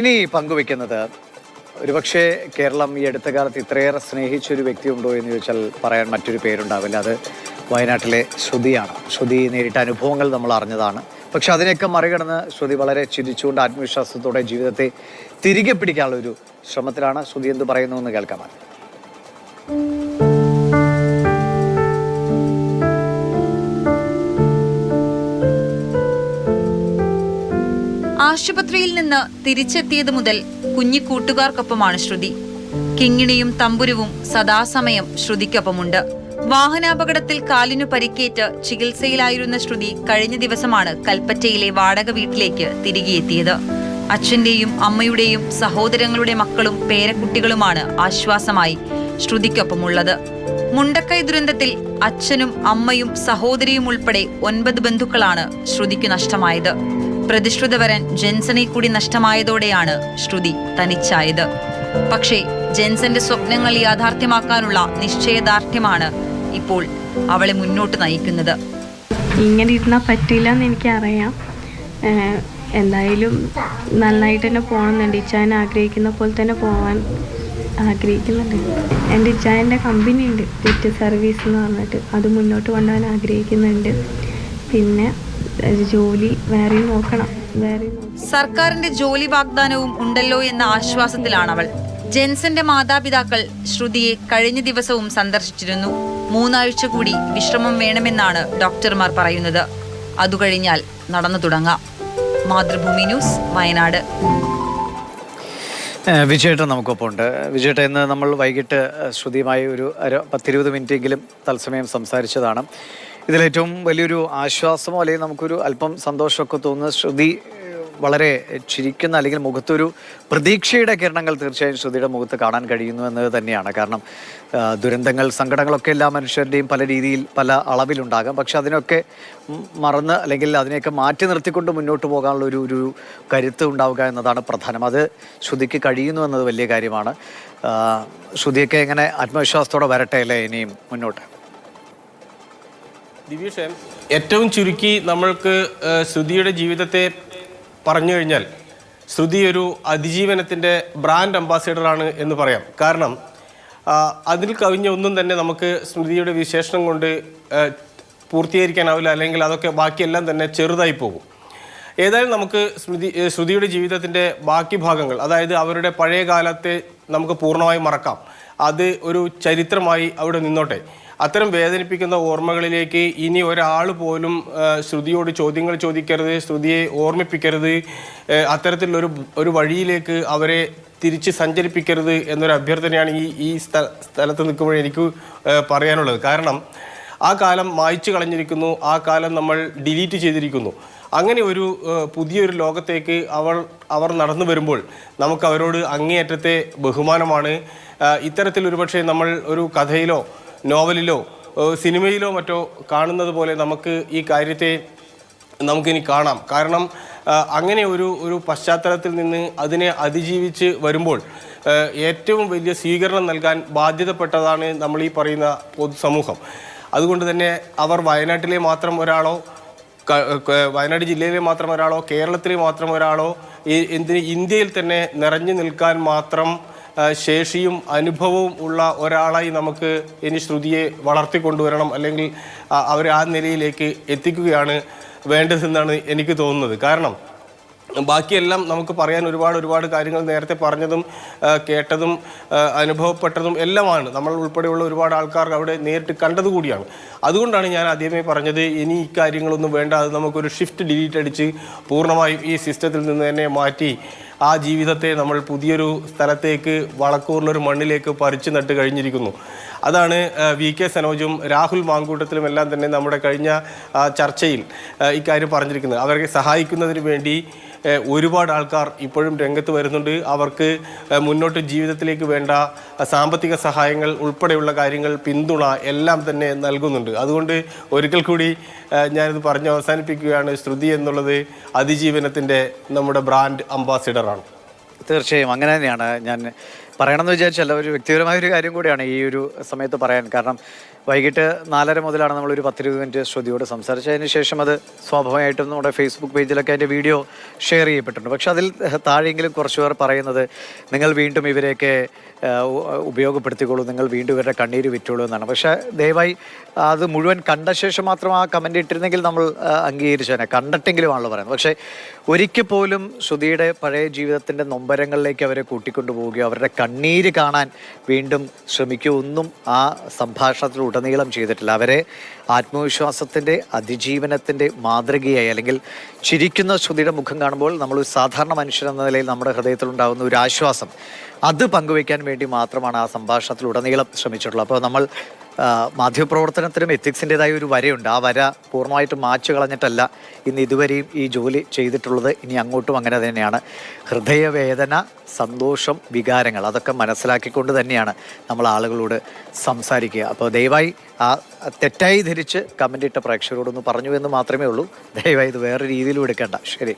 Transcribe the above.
ഇനി പങ്കുവെക്കുന്നത് ഒരുപക്ഷെ കേരളം ഈ അടുത്ത കാലത്ത് ഇത്രയേറെ സ്നേഹിച്ചൊരു വ്യക്തിയുണ്ടോ എന്ന് ചോദിച്ചാൽ പറയാൻ മറ്റൊരു പേരുണ്ടാവില്ല. അത് വയനാട്ടിലെ ശ്രുതിയാണ്. ശ്രുതി നേരിട്ട അനുഭവങ്ങൾ നമ്മൾ അറിഞ്ഞതാണ്. പക്ഷെ അതിനെയൊക്കെ മറികടന്ന് ശ്രുതി വളരെ ചിരിച്ചുകൊണ്ട് ആത്മവിശ്വാസത്തോടെ ജീവിതത്തെ തിരികെ പിടിക്കാനുള്ള ഒരു ശ്രമത്തിലാണ്. ശ്രുതി എന്ത് പറയുന്നു എന്ന് കേൾക്കാമാണ്. ആശുപത്രിയിൽ നിന്ന് തിരിച്ചെത്തിയത് മുതൽ കുഞ്ഞി കൂട്ടുകാർക്കൊപ്പമാണ് ശ്രുതി. കിങ്ങിണിയും തമ്പുരുവും സദാസമയം ശ്രുതിക്കൊപ്പമുണ്ട്. വാഹനാപകടത്തിൽ കാലിനു പരിക്കേറ്റ് ചികിത്സയിലായിരുന്ന ശ്രുതി കഴിഞ്ഞ ദിവസമാണ് കൽപ്പറ്റയിലെ വാടക വീട്ടിലേക്ക് തിരികെ എത്തിയത്. അച്ഛന്റെയും അമ്മയുടെയും സഹോദരങ്ങളുടെ മക്കളും പേരക്കുട്ടികളുമാണ് ആശ്വാസമായി ശ്രുതിക്കൊപ്പമുള്ളത്. മുണ്ടക്കൈ ദുരന്തത്തിൽ അച്ഛനും അമ്മയും സഹോദരിയും ഉൾപ്പെടെ 9 ബന്ധുക്കളാണ് ശ്രുതിക്ക് നഷ്ടമായത്. പ്രതിശ്രുതവരൻ ജെൻസനെ കൂടി നഷ്ടമായതോടെയാണ് ശ്രുതി തനിച്ചായത്. പക്ഷേ ജെൻസന്റെ സ്വപ്നങ്ങൾ യാഥാർത്ഥ്യമാക്കാനുള്ള നിശ്ചയദാർഢ്യമാണ് ഇപ്പോൾ അവളെ മുന്നോട്ട് നയിക്കുന്നത്. ഇങ്ങനെ ഇരുന്നാൽ പറ്റില്ല എന്ന് എനിക്കറിയാം. എന്തായാലും നന്നായിട്ട് തന്നെ പോകണമെന്നുണ്ട്. ഇച്ചാൻ ആഗ്രഹിക്കുന്ന പോലെ തന്നെ പോകാൻ ആഗ്രഹിക്കുന്നുണ്ട്. എൻ്റെ ഇച്ചായൻ്റെ കമ്പനി ഉണ്ട്, ജെറ്റ് സർവീസ് എന്ന് പറഞ്ഞിട്ട്. അത് മുന്നോട്ട് കൊണ്ടുപോകാൻ ആഗ്രഹിക്കുന്നുണ്ട്. പിന്നെ ജോലി വേറെ നോക്കണം. സർക്കാരിന്റെ ജോലി വാഗ്ദാനവും ഉണ്ടല്ലോ എന്ന ആശ്വാസത്തിലാണ് അവൾ. ജെൻസന്റെ മാതാപിതാക്കൾ ശ്രുതിയെ കഴിഞ്ഞ ദിവസവും സന്ദർശിച്ചിരുന്നു. 3 ആഴ്ച കൂടി വിശ്രമം വേണമെന്നാണ് ഡോക്ടർമാർ പറയുന്നത്. അതുകഴിഞ്ഞാൽ നടന്നു തുടങ്ങാം. മാതൃഭൂമി ന്യൂസ്, വയനാട്. വിജയേട്ടൻ നമുക്കൊപ്പം ഉണ്ട്. വിജയേട്ടൻ, ഇന്ന് നമ്മൾ വൈകിട്ട് ശ്രുതിയുമായി ഒരു 10-20 മിനിറ്റെങ്കിലും തത്സമയം സംസാരിച്ചതാണ്. ഇതിലേറ്റവും വലിയൊരു ആശ്വാസമോ അല്ലെങ്കിൽ നമുക്കൊരു അല്പം സന്തോഷമൊക്കെ തോന്നുന്ന ശ്രുതി വളരെ ചിരിക്കുന്ന അല്ലെങ്കിൽ മുഖത്തൊരു പ്രതീക്ഷയുടെ കിരണങ്ങൾ തീർച്ചയായും ശ്രുതിയുടെ മുഖത്ത് കാണാൻ കഴിയുന്നു എന്നത് തന്നെയാണ്. കാരണം ദുരന്തങ്ങൾ, സങ്കടങ്ങളൊക്കെ എല്ലാ മനുഷ്യരുടെയും പല രീതിയിൽ പല അളവിലുണ്ടാകാം. പക്ഷെ അതിനൊക്കെ മറന്ന് അല്ലെങ്കിൽ അതിനെയൊക്കെ മാറ്റി നിർത്തിക്കൊണ്ട് മുന്നോട്ട് പോകാനുള്ള ഒരു കരുത്ത് ഉണ്ടാവുക എന്നതാണ് പ്രധാനം. അത് ശ്രുതിക്ക് കഴിയുന്നു എന്നത് വലിയ കാര്യമാണ്. ശ്രുതിയൊക്കെ എങ്ങനെ ആത്മവിശ്വാസത്തോടെ വരട്ടെ അല്ലേ ഇനിയും മുന്നോട്ട്? ദിവ്യഷൻ, ഏറ്റവും ചുരുക്കി നമ്മൾക്ക് ശ്രുതിയുടെ ജീവിതത്തെ പറഞ്ഞു കഴിഞ്ഞാൽ ശ്രുതി ഒരു അതിജീവനത്തിൻ്റെ ബ്രാൻഡ് അംബാസിഡറാണ് എന്ന് പറയാം. കാരണം അതിൽ കവിഞ്ഞ ഒന്നും തന്നെ നമുക്ക് ശ്രുതിയുടെ വിശേഷണം കൊണ്ട് പൂർത്തീകരിക്കാനാവില്ല, അല്ലെങ്കിൽ അതൊക്കെ ബാക്കിയെല്ലാം തന്നെ ചെറുതായി പോകും. ഏതായാലും നമുക്ക് ശ്രുതിയുടെ ജീവിതത്തിൻ്റെ ബാക്കി ഭാഗങ്ങൾ, അതായത് അവരുടെ പഴയ കാലത്തെ നമുക്ക് പൂർണ്ണമായി മറക്കാം. അത് ഒരു ചരിത്രമായി അവിടെ നിന്നോട്ടെ. അത്തരം വേദനിപ്പിക്കുന്ന ഓർമ്മകളിലേക്ക് ഇനി ഒരാൾ പോലും ശ്രുതിയോട് ചോദ്യങ്ങൾ ചോദിക്കരുത്, ശ്രുതിയെ ഓർമ്മിപ്പിക്കരുത്, അത്തരത്തിലുള്ളൊരു വഴിയിലേക്ക് അവരെ തിരിച്ച് സഞ്ചരിപ്പിക്കരുത് എന്നൊരു അഭ്യർത്ഥനയാണ് ഈ സ്ഥലത്ത് നിൽക്കുമ്പോൾ എനിക്ക് പറയാനുള്ളത്. കാരണം ആ കാലം മായ്ച്ചു കളഞ്ഞിരിക്കുന്നു, ആ കാലം നമ്മൾ ഡിലീറ്റ് ചെയ്തിരിക്കുന്നു. അങ്ങനെ ഒരു പുതിയൊരു ലോകത്തേക്ക് അവർ നടന്നു വരുമ്പോൾ നമുക്ക് അവരോട് അങ്ങേയറ്റത്തെ ബഹുമാനമാണ്. ഇത്തരത്തിൽ ഒരുപക്ഷെ നമ്മൾ ഒരു കഥയിലോ നോവലിലോ സിനിമയിലോ മറ്റോ കാണുന്നത് പോലെ നമുക്ക് ഈ കാര്യത്തെ നമുക്കിനി കാണാം. കാരണം അങ്ങനെ ഒരു പശ്ചാത്തലത്തിൽ നിന്ന് അതിനെ അതിജീവിച്ച് വരുമ്പോൾ ഏറ്റവും വലിയ സ്വീകരണം നൽകാൻ ബാധ്യതപ്പെട്ടതാണ് നമ്മൾ ഈ പറയുന്ന പൊതുസമൂഹം. അതുകൊണ്ട് തന്നെ അവർ വയനാട്ടിലെ മാത്രം ഒരാളോ, വയനാട് ജില്ലയിലെ മാത്രം ഒരാളോ, കേരളത്തിലെ മാത്രം ഒരാളോ, ഇന്ത്യയിൽ തന്നെ നിറഞ്ഞു നിൽക്കാൻ മാത്രം ശേഷിയും അനുഭവവും ഉള്ള ഒരാളായി നമുക്ക് ഇനി ശ്രുതിയെ വളർത്തിക്കൊണ്ടുവരണം, അല്ലെങ്കിൽ അവരെ ആ നിലയിലേക്ക് എത്തിക്കുകയാണ് വേണ്ടതെന്നാണ് എനിക്ക് തോന്നുന്നത്. കാരണം ബാക്കിയെല്ലാം നമുക്ക് പറയാൻ ഒരുപാട് കാര്യങ്ങൾ നേരത്തെ പറഞ്ഞതും കേട്ടതും അനുഭവപ്പെട്ടതും എല്ലാമാണ്. നമ്മൾ ഉൾപ്പെടെയുള്ള ഒരുപാട് ആൾക്കാർ അവിടെ നേരിട്ട് കണ്ടതുകൂടിയാണ്. അതുകൊണ്ടാണ് ഞാൻ ആദ്യമേ പറഞ്ഞത്, ഇനി ഇക്കാര്യങ്ങളൊന്നും വേണ്ട, അത് നമുക്കൊരു ഷിഫ്റ്റ് ഡിലീറ്റ് അടിച്ച് പൂർണ്ണമായും ഈ സിസ്റ്റത്തിൽ നിന്ന് തന്നെ മാറ്റി ആ ജീവിതത്തെ നമ്മൾ പുതിയൊരു സ്ഥലത്തേക്ക്, വളക്കൂറിലൊരു മണ്ണിലേക്ക് പറിച്ചു നട്ട് കഴിഞ്ഞിരിക്കുന്നു. അതാണ് VK സനോജും രാഹുൽ മാങ്കൂട്ടത്തിലും എല്ലാം തന്നെ നമ്മുടെ കഴിഞ്ഞ ചർച്ചയിൽ ഇക്കാര്യം പറഞ്ഞിരിക്കുന്നത്. അവരെ സഹായിക്കുന്നതിന് വേണ്ടി ഒരുപാട് ആൾക്കാർ ഇപ്പോഴും രംഗത്ത് വരുന്നുണ്ട്. അവർക്ക് മുന്നോട്ട് ജീവിതത്തിലേക്ക് വേണ്ട സാമ്പത്തിക സഹായങ്ങൾ ഉൾപ്പെടെയുള്ള കാര്യങ്ങൾ, പിന്തുണ എല്ലാം തന്നെ നൽകുന്നുണ്ട്. അതുകൊണ്ട് ഒരിക്കൽ കൂടി ഞാനിത് പറഞ്ഞ് അവസാനിപ്പിക്കുകയാണ്. ശ്രുതി എന്നുള്ളത് അതിജീവനത്തിൻ്റെ നമ്മുടെ ബ്രാൻഡ് അംബാസിഡറാണ്. തീർച്ചയായും അങ്ങനെ തന്നെയാണ് ഞാൻ പറയണമെന്ന് വിചാരിച്ചല്ല, ഒരു വ്യക്തിപരമായ ഒരു കാര്യം കൂടിയാണ് ഈ ഒരു സമയത്ത് പറയാൻ. കാരണം വൈകിട്ട് 4:30 മുതലാണ് നമ്മളൊരു 10-20 മിനിറ്റ് ശ്രുതിയോട് സംസാരിച്ചത്. അതിന് ശേഷം അത് സ്വാഭാവികമായിട്ടും നമ്മുടെ ഫേസ്ബുക്ക് പേജിലൊക്കെ അതിൻ്റെ വീഡിയോ ഷെയർ ചെയ്യപ്പെട്ടിട്ടുണ്ട്. പക്ഷെ അതിൽ താഴെയെങ്കിലും കുറച്ച് പേർ പറയുന്നത് നിങ്ങൾ വീണ്ടും ഇവരെയൊക്കെ ഉപയോഗപ്പെടുത്തിക്കോളൂ, നിങ്ങൾ വീണ്ടും ഇവരുടെ കണ്ണീര് വിറ്റോളൂ എന്നാണ്. പക്ഷേ ദയവായി അത് മുഴുവൻ കണ്ട ശേഷം മാത്രം ആ കമൻ്റ് ഇട്ടിരുന്നെങ്കിൽ നമ്മൾ അംഗീകരിച്ചേനെ, കണ്ടിട്ടെങ്കിലുമാണല്ലോ പറയുന്നത്. പക്ഷേ ഒരിക്കൽ പോലും ശ്രുതിയുടെ പഴയ ജീവിതത്തിൻ്റെ നൊമ്പരങ്ങളിലേക്ക് അവരെ കൂട്ടിക്കൊണ്ടു പോവുകയോ അവരുടെ കണ്ണീര് കാണാൻ വീണ്ടും ശ്രമിക്കുകയോ ഒന്നും ആ സംഭാഷണത്തിൽ ഉടനീളം ചെയ്തിട്ടില്ല. അവരെ ആത്മവിശ്വാസത്തിൻ്റെ അതിജീവനത്തിൻ്റെ മാതൃകയായി, അല്ലെങ്കിൽ ചിരിക്കുന്ന ശ്രുതിയുടെ മുഖം കാണുമ്പോൾ നമ്മളൊരു സാധാരണ മനുഷ്യനെന്ന നിലയിൽ നമ്മുടെ ഹൃദയത്തിലുണ്ടാകുന്ന ഒരു ആശ്വാസം അത് പങ്കുവയ്ക്കാൻ വേണ്ടി മാത്രമാണ് ആ സംഭാഷണത്തിലുടനീളം ശ്രമിച്ചിട്ടുള്ളത്. അപ്പോൾ നമ്മൾ മാധ്യമപ്രവർത്തനത്തിനും എത്തിക്സിൻ്റെതായ ഒരു വരയുണ്ട്. ആ വര പൂർണ്ണമായിട്ടും മാച്ചു കളഞ്ഞിട്ടല്ല ഇന്ന് ഇതുവരെയും ഈ ജോലി ചെയ്തിട്ടുള്ളത്. ഇനി അങ്ങോട്ടും അങ്ങനെ തന്നെയാണ്. ഹൃദയവേദന, സന്തോഷം, വികാരങ്ങൾ അതൊക്കെ മനസ്സിലാക്കിക്കൊണ്ട് തന്നെയാണ് നമ്മൾ ആളുകളോട് സംസാരിക്കുക. അപ്പോൾ ദയവായി ആ തെറ്റായി ധരിച്ച് കമൻ്റ് ഇട്ട പ്രേക്ഷകരോടൊന്ന് പറഞ്ഞു എന്ന് മാത്രമേ ഉള്ളൂ. ദയവായി ഇത് വേറെ രീതിയിലും എടുക്കേണ്ട. ശരി.